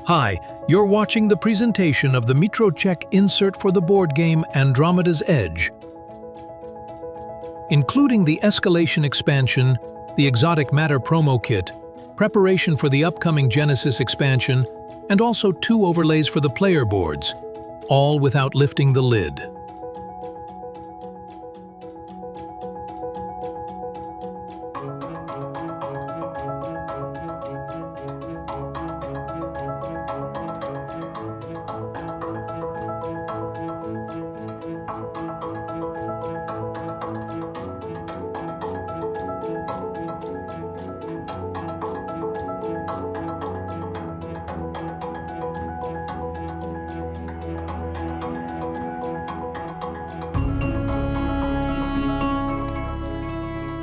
Hi, you're watching the presentation of the MitroCZECH insert for the board game Andromeda's Edge. Including the Escalation expansion, the Exotic Matter promo kit, preparation for the upcoming Genesis expansion, and also 2 overlays for the player boards, all without lifting the lid.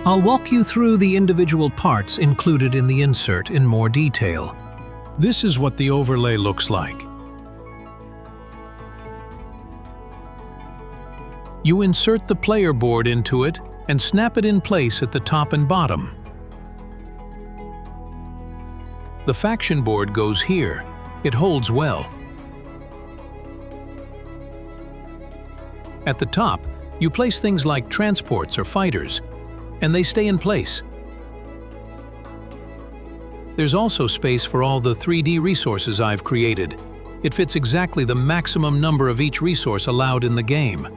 I'll walk you through the individual parts included in the insert in more detail. This is what the overlay looks like. You insert the player board into it and snap it in place at the top and bottom. The faction board goes here. It holds well. At the top, you place things like transports or fighters, and they stay in place. There's also space for all the 3D resources I've created. It fits exactly the maximum number of each resource allowed in the game.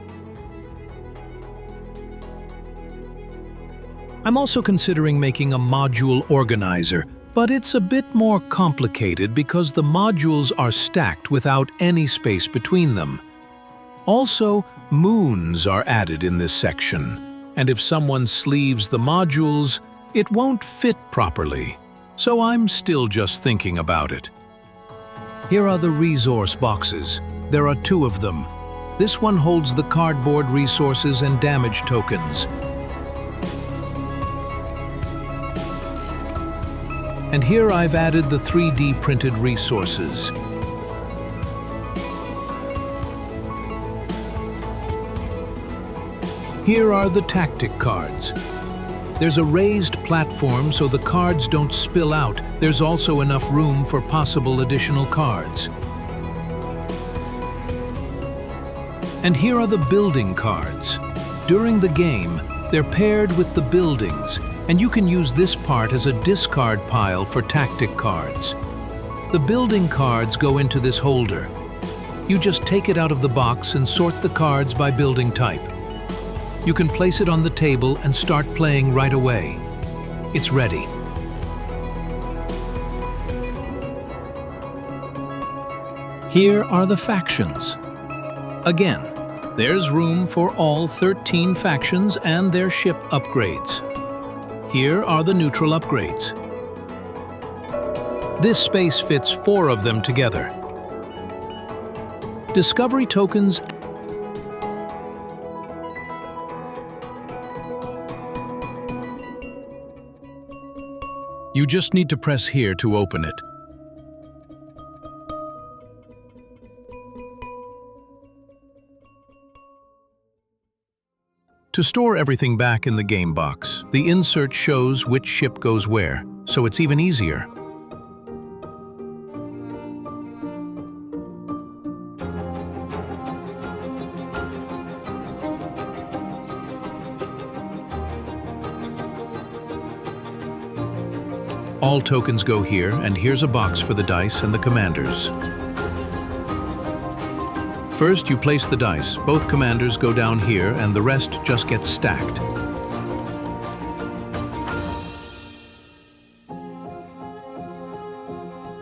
I'm also considering making a module organizer, but it's a bit more complicated because the modules are stacked without any space between them. Also, moons are added in this section. And if someone sleeves the modules, it won't fit properly. So I'm still just thinking about it. Here are the resource boxes. There are 2 of them. This one holds the cardboard resources and damage tokens. And here I've added the 3D printed resources. Here are the tactic cards. There's a raised platform so the cards don't spill out. There's also enough room for possible additional cards. And here are the building cards. During the game, they're paired with the buildings, and you can use this part as a discard pile for tactic cards. The building cards go into this holder. You just take it out of the box and sort the cards by building type. You can place it on the table and start playing right away. It's ready. Here are the factions. Again, there's room for all 13 factions and their ship upgrades. Here are the neutral upgrades. This space fits 4 of them together. Discovery tokens. You just need to press here to open it. To store everything back in the game box, the insert shows which ship goes where, so it's even easier. All tokens go here, and here's a box for the dice and the commanders. First, you place the dice. Both commanders go down here, and the rest just gets stacked.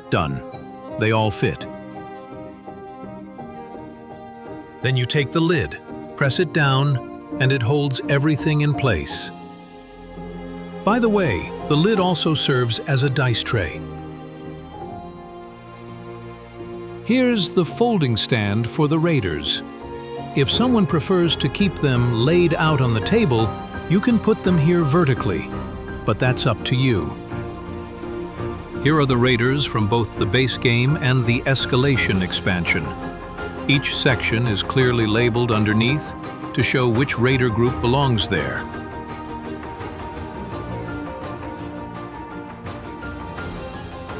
Done. They all fit. Then you take the lid, press it down, and it holds everything in place. By the way, the lid also serves as a dice tray. Here's the folding stand for the raiders. If someone prefers to keep them laid out on the table, you can put them here vertically, but that's up to you. Here are the raiders from both the base game and the Escalation expansion. Each section is clearly labeled underneath to show which raider group belongs there.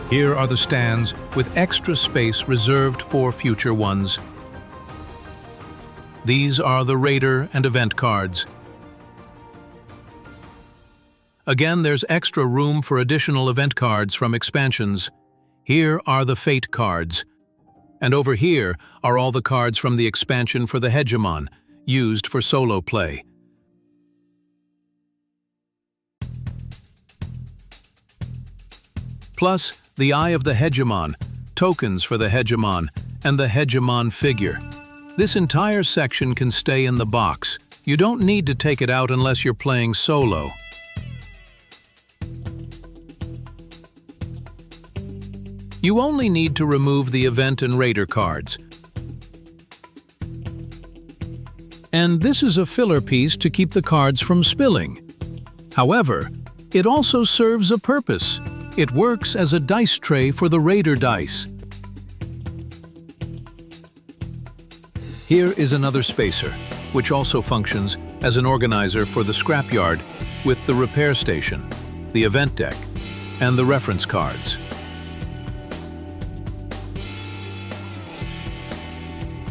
Here are the stands with extra space reserved for future ones. These are the Raider and event cards. Again, there's extra room for additional event cards from expansions. Here are the Fate cards. And over here are all the cards from the expansion for the Hegemon, used for solo play. Plus, the Eye of the Hegemon, tokens for the Hegemon, and the Hegemon figure. This entire section can stay in the box. You don't need to take it out unless you're playing solo. You only need to remove the Event and Raider cards. And this is a filler piece to keep the cards from spilling. However, it also serves a purpose. It works as a dice tray for the Raider dice. Here is another spacer, which also functions as an organizer for the scrapyard with the repair station, the event deck, and the reference cards.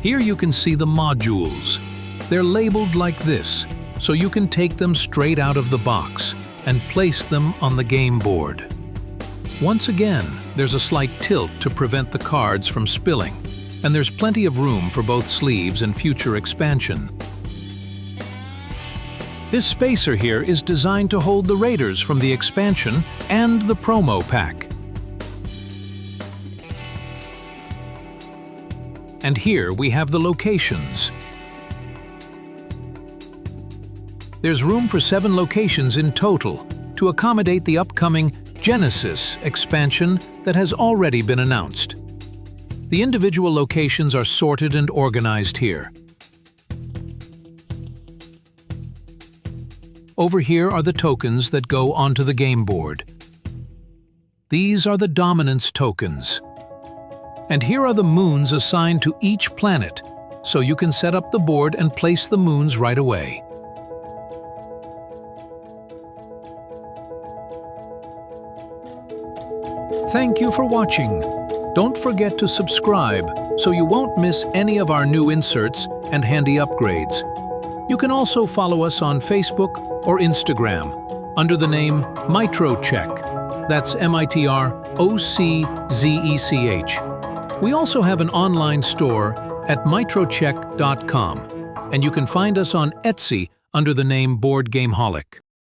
Here you can see the modules. They're labeled like this, so you can take them straight out of the box and place them on the game board. Once again, there's a slight tilt to prevent the cards from spilling, and there's plenty of room for both sleeves and future expansion. This spacer here is designed to hold the Raiders from the expansion and the promo pack. And here we have the locations. There's room for 7 locations in total to accommodate the upcoming Genesis expansion that has already been announced. The individual locations are sorted and organized here. Over here are the tokens that go onto the game board. These are the dominance tokens. And here are the moons assigned to each planet, so you can set up the board and place the moons right away. Thank you for watching. Don't forget to subscribe so you won't miss any of our new inserts and handy upgrades. You can also follow us on Facebook or Instagram under the name MitroCZECH. That's MitroCZECH. We also have an online store at MitroCZECH.com, and you can find us on Etsy under the name BoardGameHolic.